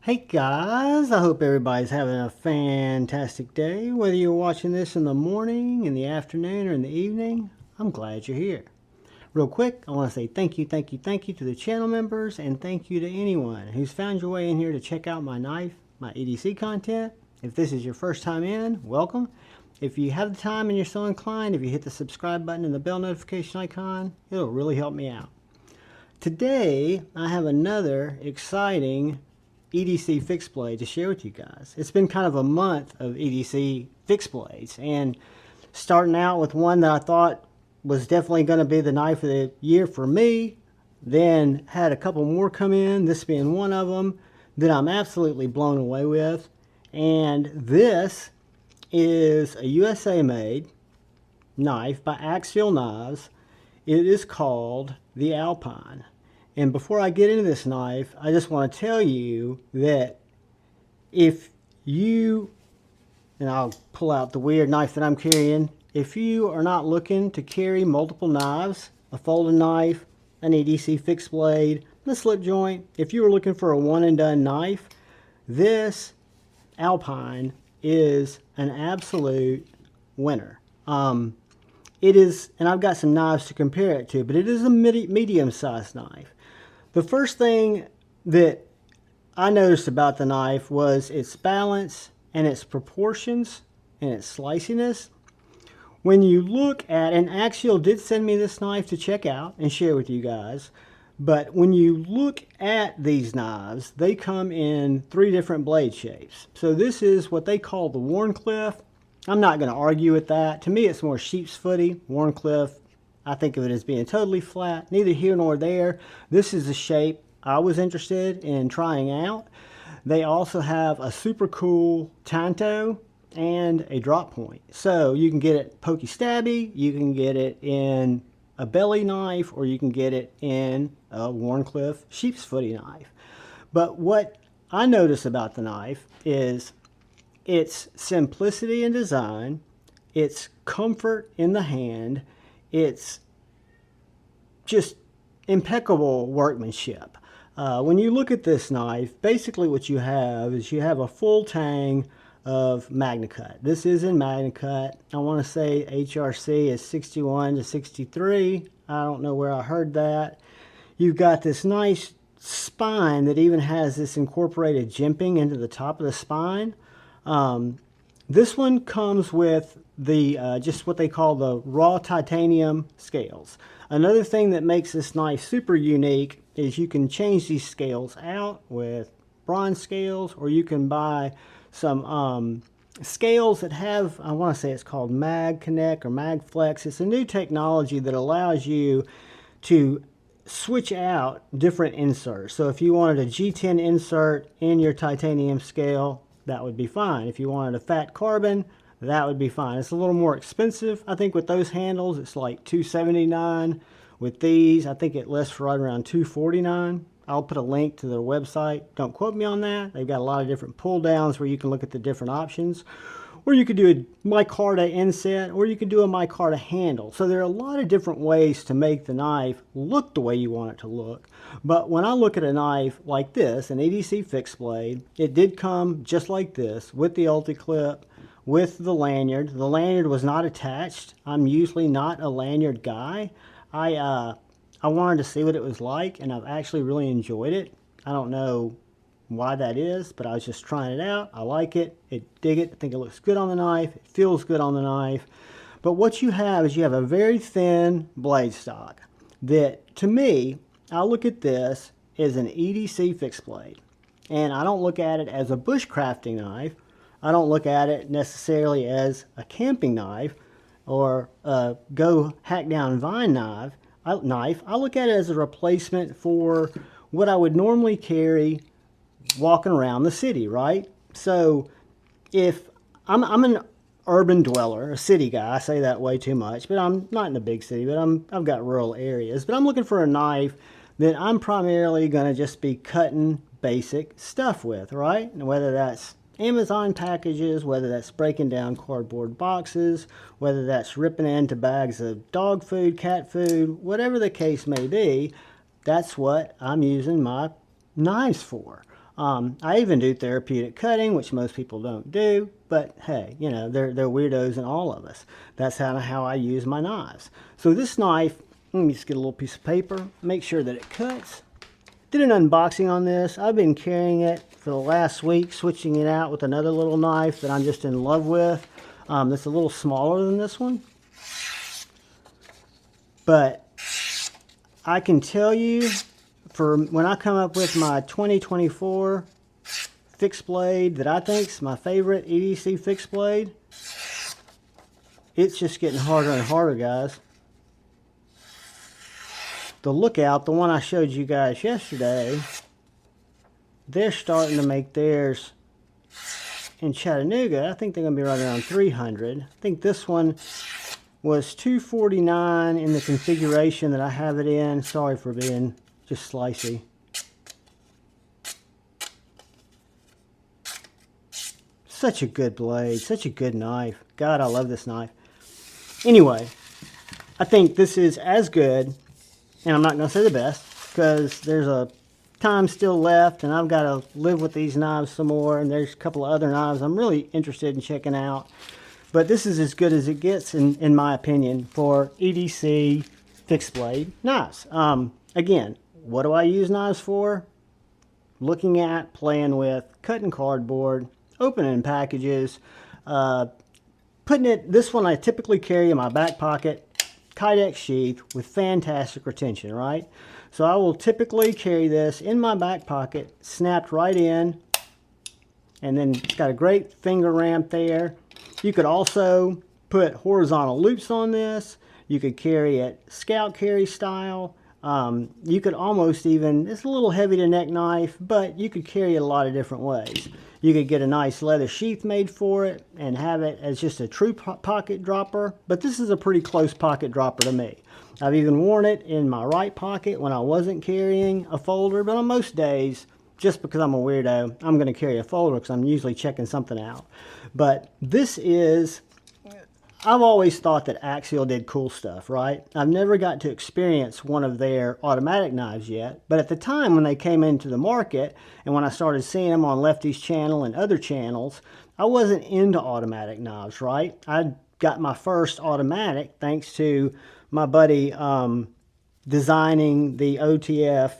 Hey guys, I hope everybody's having a fantastic day. Whether you're watching this in the morning, in the afternoon, or in the evening, I'm glad you're here. Real quick, I want to say thank you to the channel members, and thank you to anyone who's found your way in here to check out my knife, my EDC content. If this is your first time in, welcome. If you have the time and you're so inclined, if you hit the subscribe button and the bell notification icon, it'll really help me out. Today, I have another exciting EDC fixed blade to share with you guys. It's been kind of a month of EDC fixed blades, and starting out with one that I thought was definitely going to be the knife of the year for me, then had a couple more come in, this being one of them that I'm absolutely blown away with. And this is a USA made knife by Axial knives. It is called the Alpine. And before I get into this knife, I just want to tell you that if you, and I'll pull out the weird knife that I'm carrying, if you are not looking to carry multiple knives, a folding knife, an EDC fixed blade, and a slip joint, if you are looking for a one and done knife, this Alpine is an absolute winner. It is, and I've got some knives to compare it to, but it is a medium-sized knife. The first thing that I noticed about the knife was its balance and its proportions and its sliciness. When you look at, and Axial did send me this knife to check out and share with you guys, but when you look at these knives, they come in three different blade shapes. So this is what they call the WHARNCLIFFE. I'm not going to argue with that. To me, it's more sheep's footy. WHARNCLIFFE, I think of it as being totally flat. Neither here nor there. This is a shape I was interested in trying out. They also have a super cool TANTO and a drop point. So you can get it pokey stabby, you can get it in a belly knife, or you can get it in a WHARNCLIFFE sheep's footy knife. But what I notice about the knife is its simplicity in design, its comfort in the hand, its just impeccable workmanship. When you look at this knife, basically what you have is you have a full tang of MagnaCut. This is in MagnaCut. I want to say HRC is 61 to 63. I don't know where I heard that. You've got this nice spine that even has this incorporated jimping into the top of the spine. This one comes with the just what they call the raw titanium scales. Another thing that makes this knife super unique is you can change these scales out with bronze scales, or you can buy some scales that have, I want to say it's called MagConnect or MagFlex. It's a new technology that allows you to switch out different inserts. So if you wanted a G10 insert in your titanium scale, that would be fine. If you wanted a fat carbon, that would be fine. It's a little more expensive. I think with those handles, it's like $279. With these, I think it lists for right around $249. I'll put a link to their website. Don't quote me on that. They've got a lot of different pull downs where you can look at the different options. Or you could do a micarta inset, or you could do a micarta handle. So there are a lot of different ways to make the knife look the way you want it to look. But when I look at a knife like this, an EDC fixed blade, it did come just like this with the ulti-clip, with the lanyard. The lanyard was not attached. I'm usually not a lanyard guy. I wanted to see what it was like, and I've actually really enjoyed it. I don't know why that is, but I was just trying it out. I like it. I dig it. I think it looks good on the knife. It feels good on the knife. But what you have is you have a very thin blade stock that, to me, I look at this as an EDC fixed blade. And I don't look at it as a bushcrafting knife. I don't look at it necessarily as a camping knife or a go hack down vine knife. I look at it as a replacement for what I would normally carry walking around the city, right? So if I'm an urban dweller, a city guy, I say that way too much, but I'm not in a big city, but I've got rural areas. But I'm looking for a knife that I'm primarily going to just be cutting basic stuff with, right? And whether that's Amazon packages, whether that's breaking down cardboard boxes, whether that's ripping into bags of dog food, cat food, whatever the case may be, that's what I'm using my knives for. I even do therapeutic cutting, which most people don't do, but hey, you know, they're weirdos in all of us. That's how I use my knives. So this knife, let me just get a little piece of paper, make sure that it cuts. Did an unboxing on this. I've been carrying it for the last week, switching it out with another little knife that I'm just in love with. That's a little smaller than this one. But I can tell you, for when I come up with my 2024 fixed blade that I think is my favorite EDC fixed blade, it's just getting harder and harder, guys. The Lookout, the one I showed you guys yesterday, they're starting to make theirs in Chattanooga. I think they're going to be right around 300. I think this one was 249 in the configuration that I have it in. Sorry for being just slicey. Such a good blade, such a good knife. God, I love this knife. Anyway, I think this is as good, and I'm not going to say the best, because there's a time still left, and I've got to live with these knives some more, and there's a couple of other knives I'm really interested in checking out. But this is as good as it gets, in my opinion, for EDC fixed blade knives. Again, what do I use knives for? Looking at, playing with, cutting cardboard, opening packages, putting it, this one I typically carry in my back pocket, Kydex sheath with fantastic retention, right? So I will typically carry this in my back pocket, snapped right in, and then it's got a great finger ramp there. You could also put horizontal loops on this. You could carry it scout carry style. You could almost even, it's a little heavy to neck knife, but you could carry it a lot of different ways. You could get a nice leather sheath made for it and have it as just a true pocket dropper, but this is a pretty close pocket dropper to me. I've even worn it in my right pocket when I wasn't carrying a folder, but on most days, just because I'm a weirdo, I'm going to carry a folder because I'm usually checking something out. But this is, I've always thought that Axial did cool stuff, right? I've never got to experience one of their automatic knives yet, but at the time when they came into the market and when I started seeing them on Lefty's channel and other channels, I wasn't into automatic knives, right? I got my first automatic thanks to my buddy designing the OTF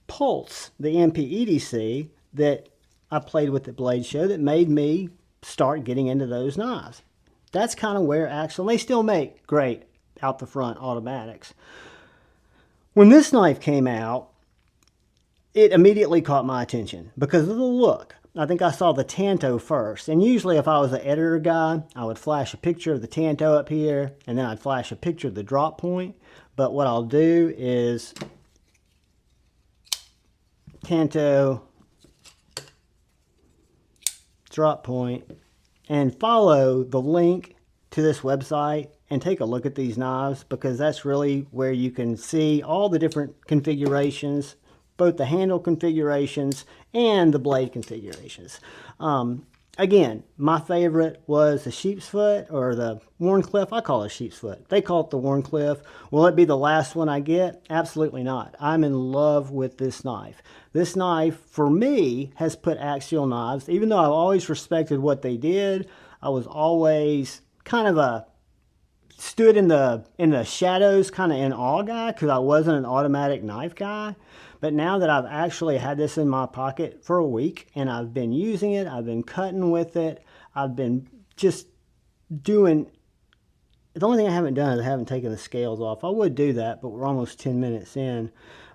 Pulse, the MP EDC that I played with at Blade Show that made me start getting into those knives. That's kind of where Axial, they still make great out the front automatics. When this knife came out, it immediately caught my attention because of the look. I think I saw the TANTO first, and usually if I was an editor guy, I would flash a picture of the TANTO up here, and then I'd flash a picture of the drop point. But what I'll do is TANTO drop point, and follow the link to this website and take a look at these knives, because that's really where you can see all the different configurations, both the handle configurations and the blade configurations. Again, my favorite was the sheep's foot, or the WHARNCLIFFE. I call it sheep's foot. They call it the WHARNCLIFFE. Will it be the last one I get? Absolutely not. I'm in love with this knife. This knife, for me, has put Axial knives, even though I've always respected what they did, I was always kind of stood in the shadows, kind of in awe guy, because I wasn't an automatic knife guy. But now that I've actually had this in my pocket for a week and I've been using it, I've been cutting with it, I've been just doing, the only thing I haven't done is I haven't taken the scales off. I would do that, but we're almost 10 minutes in.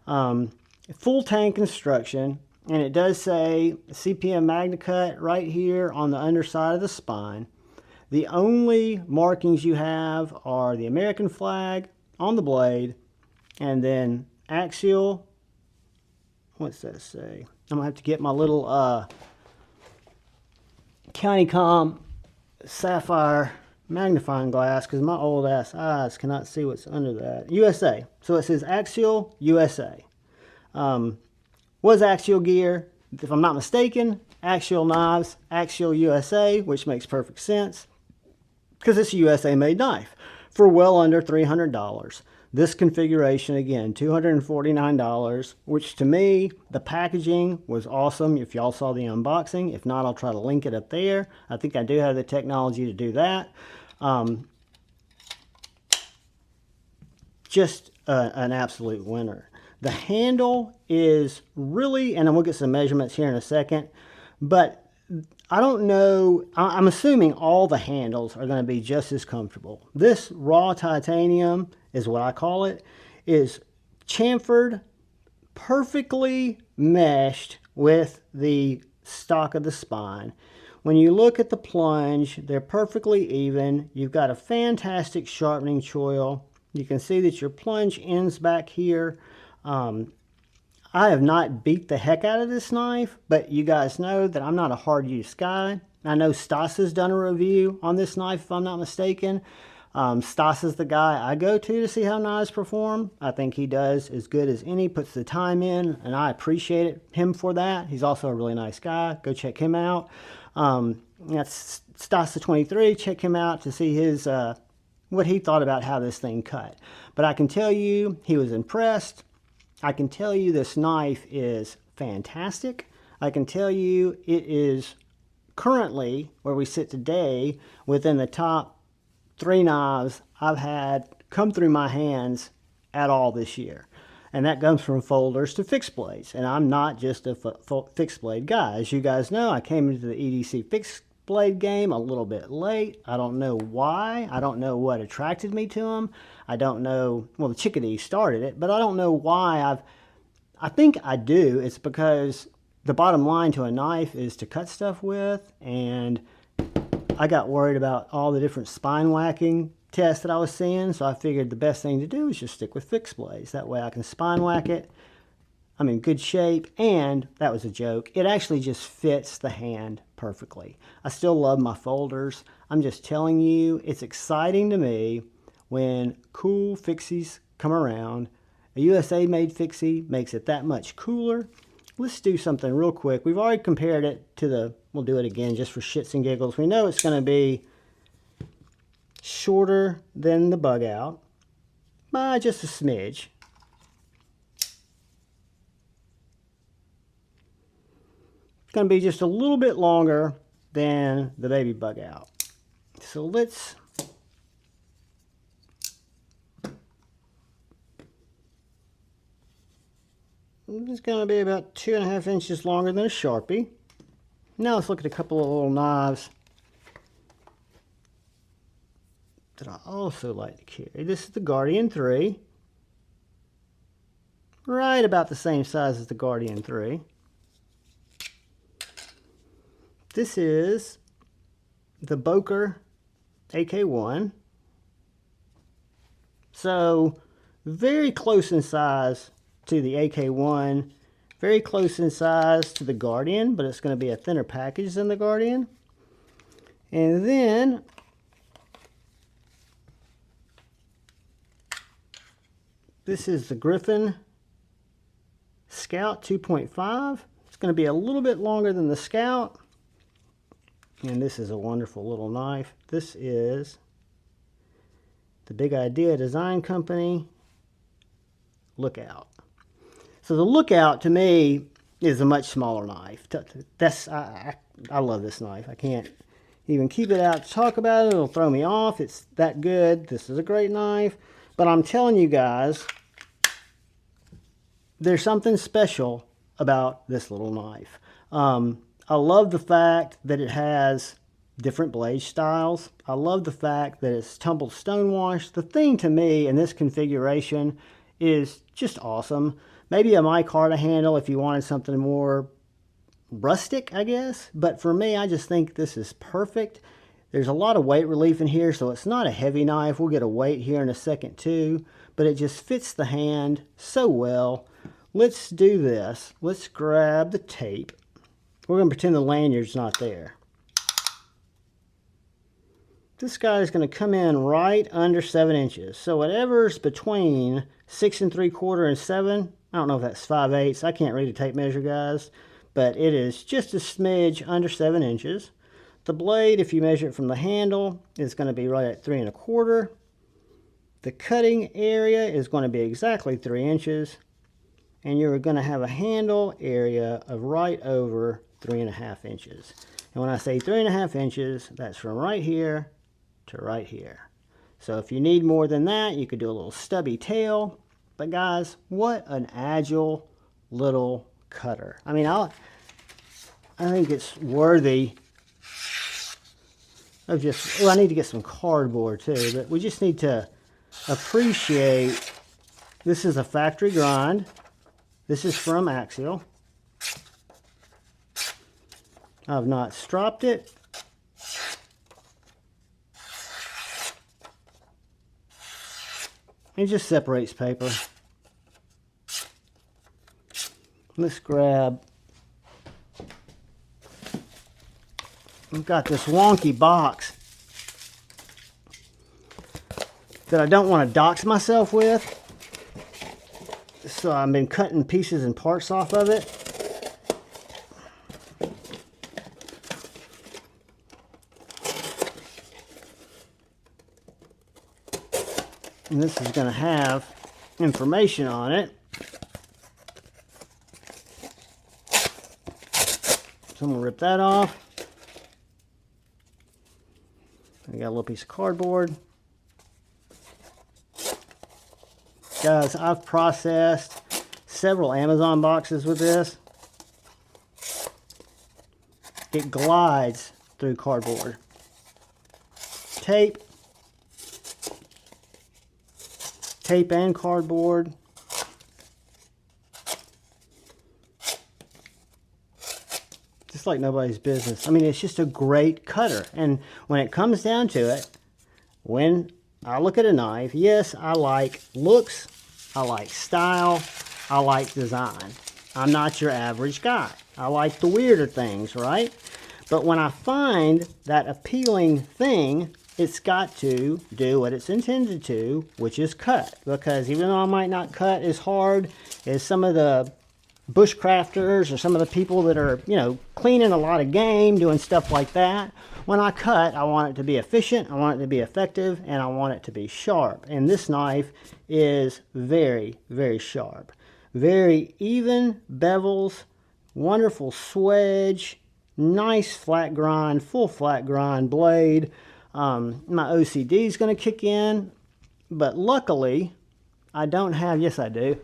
Full tank construction, and it does say CPM-MAGNACUT right here on the underside of the spine. The only markings you have are the American flag on the blade, and then Axial. What's that say? I'm going to have to get my little CountyCom sapphire magnifying glass because my old ass eyes cannot see what's under that. USA. So it says Axial USA. Was Axial gear. If I'm not mistaken, Axial knives, Axial USA, which makes perfect sense because it's a USA made knife. for well under $300. This configuration, again, $249, which to me, the packaging was awesome. If y'all saw the unboxing, if not, I'll try to link it up there. I think I do have the technology to do that. Just an absolute winner. The handle is really, and we'll get some measurements here in a second, but I don't know, I'm assuming all the handles are going to be just as comfortable. This raw titanium is what I call it, is chamfered, perfectly meshed with the stock of the spine. When you look at the plunge, they're perfectly even. You've got a fantastic sharpening choil. You can see that your plunge ends back here. I have not beat the heck out of this knife, but you guys know that I'm not a hard use guy. I know Stas has done a review on this knife, if I'm not mistaken. Stas is the guy I go to see how knives perform. I think he does as good as any, puts the time in, and I appreciate him for that. He's also a really nice guy. Go check him out. That's Stas the 23. Check him out to see his what he thought about how this thing cut. But I can tell you, he was impressed. I can tell you this knife is fantastic. I can tell you it is currently, where we sit today, within the top 3 knives I've had come through my hands at all this year. And that comes from folders to fixed blades. And I'm not just a fixed blade guy. As you guys know, I came into the EDC fixed blade game a little bit late. I don't know why. I don't know what attracted me to them. I don't know, well, the chickadee started it, but I don't know why I think I do. It's because the bottom line to a knife is to cut stuff with, and I got worried about all the different spine whacking tests that I was seeing, so I figured the best thing to do is just stick with fixed blades. That way I can spine whack it. I'm in good shape, and that was a joke. It actually just fits the hand perfectly. I still love my folders. I'm just telling you, it's exciting to me when cool fixies come around. A USA-made fixie makes it that much cooler. Let's do something real quick. We've already compared it to the, we'll do it again just for shits and giggles. We know it's going to be shorter than the bug out by just a smidge. It's going to be just a little bit longer than the baby bug out. So let's it's going to be about 2.5 inches longer than a Sharpie. Now let's look at a couple of little knives that I also like to carry. This is the Guardian 3. Right about the same size as the Guardian 3. This is the Boker AK1. So very close in size to the AK1, very close in size to the Guardian, but it's going to be a thinner package than the Guardian. And then this is the Griffin Scout 2.5. It's going to be a little bit longer than the Scout. And this is a wonderful little knife. This is the Big Idea Design Company Lookout. So the Lookout to me is a much smaller knife. I love this knife. I can't even keep it out to talk about it. It'll throw me off. It's that good. This is a great knife. But I'm telling you guys, there's something special about this little knife. I love the fact that it has different blade styles. I love the fact that it's tumbled stonewash. The thing to me in this configuration is just awesome. Maybe a micarta handle if you wanted something more rustic, I guess. But for me, I just think this is perfect. There's a lot of weight relief in here, so it's not a heavy knife. We'll get a weight here in a second too. But it just fits the hand so well. Let's do this. Let's grab the tape. We're going to pretend the lanyard's not there. This guy is going to come in right under 7 inches. So whatever's between 6 3/4 and 7, I don't know if that's 5/8. I can't read a tape measure, guys. But it is just a smidge under 7 inches. The blade, if you measure it from the handle, is going to be right at 3 1/4. The cutting area is going to be exactly 3 inches, and you're going to have a handle area of right over 3.5 inches. And when I say 3.5 inches, that's from right here to right here. So if you need more than that, you could do a little stubby tail. But guys, what an agile little cutter. I mean, I think it's worthy of just, well, I need to get some cardboard too, but we just need to appreciate, this is a factory grind. This is from Axial. I've not stropped it. It just separates paper. Let's grab, I've got this wonky box that I don't want to dox myself with. So I've been cutting pieces and parts off of it. And this is going to have information on it. So I'm going to rip that off. I got a little piece of cardboard. Guys, I've processed several Amazon boxes with this. It glides through cardboard. Tape and cardboard. Just like nobody's business. I mean, it's just a great cutter. And when it comes down to it, when I look at a knife, yes, I like looks, I like style, I like design. I'm not your average guy. I like the weirder things, right? But when I find that appealing thing, it's got to do what it's intended to, which is cut. Because even though I might not cut as hard as some of the bushcrafters or some of the people that are, you know, cleaning a lot of game, doing stuff like that, when I cut, I want it to be efficient, I want it to be effective, and I want it to be sharp. And this knife is very, very sharp. Very even bevels, wonderful swedge, nice flat grind, full flat grind blade. My OCD is going to kick in, but luckily I don't have, yes I do,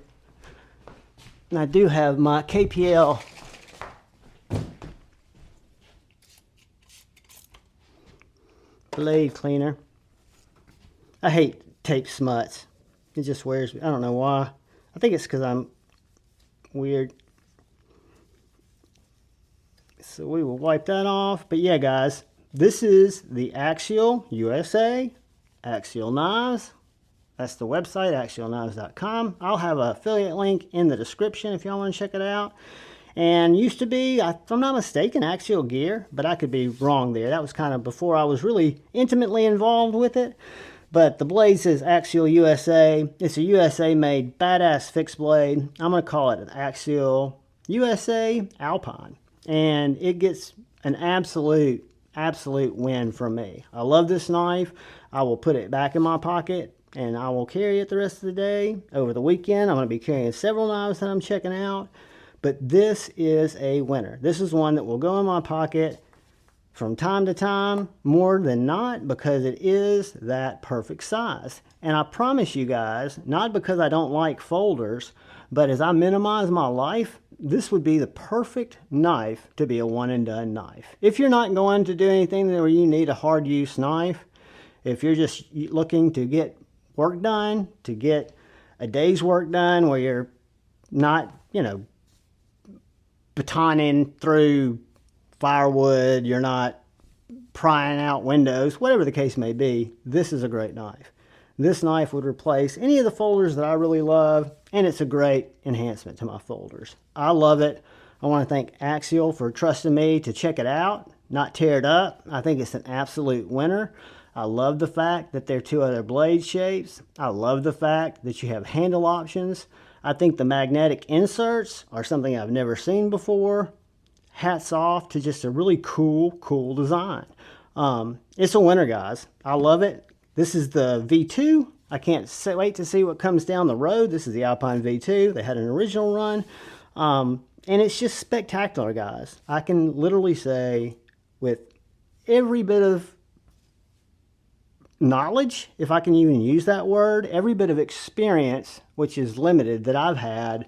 I do have my KPL blade cleaner. I hate tape smuts. It just wears me. I don't know why. I think it's because I'm weird. So we will wipe that off. But yeah, guys, this is the Axial USA, Axial Knives. That's the website, axialknives.com. I'll have an affiliate link in the description if y'all want to check it out. And used to be, if I'm not mistaken, Axial Gear, but I could be wrong there. That was kind of before I was really intimately involved with it. But the blade says Axial USA. It's a USA-made badass fixed blade. I'm going to call it an Axial USA Alpine. And it gets an absolute win from me. I love this knife. I will put it back in my pocket and I will carry it the rest of the day. Over the weekend, I'm going to be carrying several knives that I'm checking out. But this is a winner. This is one that will go in my pocket from time to time, more than not, because it is that perfect size. And I promise you guys, not because I don't like folders, but as I minimize my life, this would be the perfect knife to be a one and done knife. If you're not going to do anything where you need a hard use knife, if you're just looking to get work done, to get a day's work done where you're not, you know, batoning through firewood, you're not prying out windows, whatever the case may be, this is a great knife. This knife would replace any of the folders that I really love, and it's a great enhancement to my folders. I love it. I want to thank Axial for trusting me to check it out, not tear it up. I think it's an absolute winner. I love the fact that there are two other blade shapes. I love the fact that you have handle options. I think the magnetic inserts are something I've never seen before. Hats off to just a really cool design. It's a winner, guys. I love it. This is the V2. I can't wait to see what comes down the road. This is the Alpine V2. They had an original run. And it's just spectacular, guys. I can literally say with every bit of knowledge, if I can even use that word, every bit of experience, which is limited, that I've had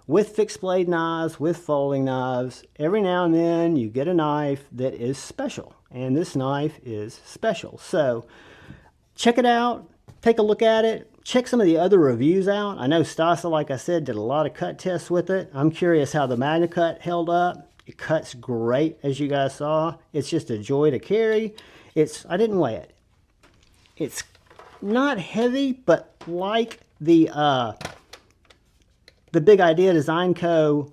with fixed blade knives, with folding knives, every now and then you get a knife that is special. And this knife is special. So check it out. Take a look at it. Check some of the other reviews out. I know Stasa, like I said, did a lot of cut tests with it. I'm curious how the MAGNACUT held up. It cuts great, as you guys saw. It's just a joy to carry. I didn't weigh it. It's not heavy, but like the Big Idea Design Co.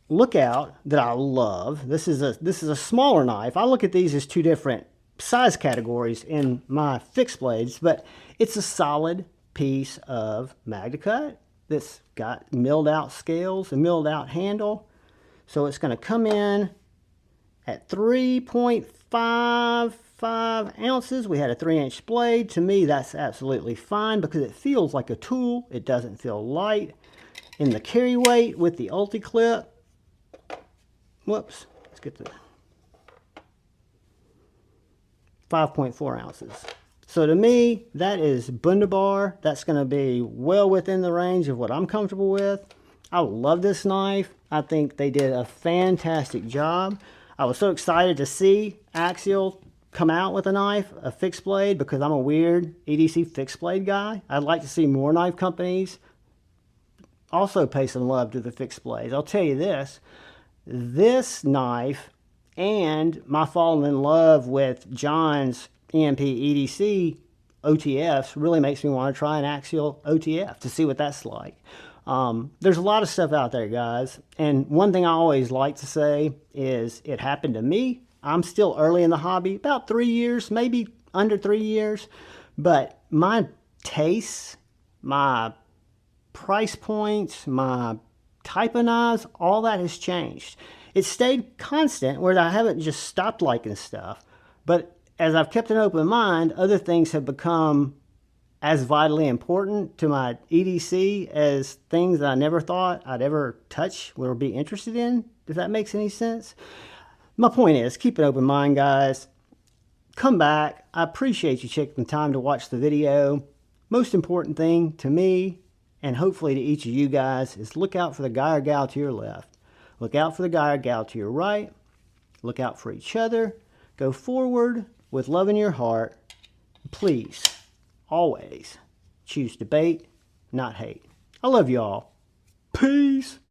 Lookout that I love. This is a smaller knife. I look at these as two different size categories in my fixed blades, but it's a solid piece of MAGNACUT that's got milled out scales and milled out handle. So it's going to come in at 3.55 ounces. We had a 3-inch blade. To me, that's absolutely fine because it feels like a tool. It doesn't feel light. In the carry weight with the UltiClip, whoops, let's get the 5.4 ounces. So to me, that is Bundabar. That's going to be well within the range of what I'm comfortable with. I love this knife. I think they did a fantastic job. I was so excited to see Axial come out with a knife, a fixed blade, because I'm a weird EDC fixed blade guy. I'd like to see more knife companies also pay some love to the fixed blades. I'll tell you this knife and my falling in love with John's EMP EDC OTFs really makes me want to try an Axial OTF to see what that's like. There's a lot of stuff out there, guys. And one thing I always like to say is it happened to me. I'm still early in the hobby, about 3 years, maybe under 3 years. But my tastes, my price points, my type of knives, all that has changed. It stayed constant where I haven't just stopped liking stuff. But as I've kept an open mind, other things have become as vitally important to my EDC as things that I never thought I'd ever touch or be interested in, if that makes any sense. My point is, keep an open mind, guys. Come back. I appreciate you taking the time to watch the video. Most important thing to me, and hopefully to each of you guys, is look out for the guy or gal to your left. Look out for the guy or gal to your right. Look out for each other. Go forward with love in your heart. Please, always choose debate, not hate. I love y'all. Peace.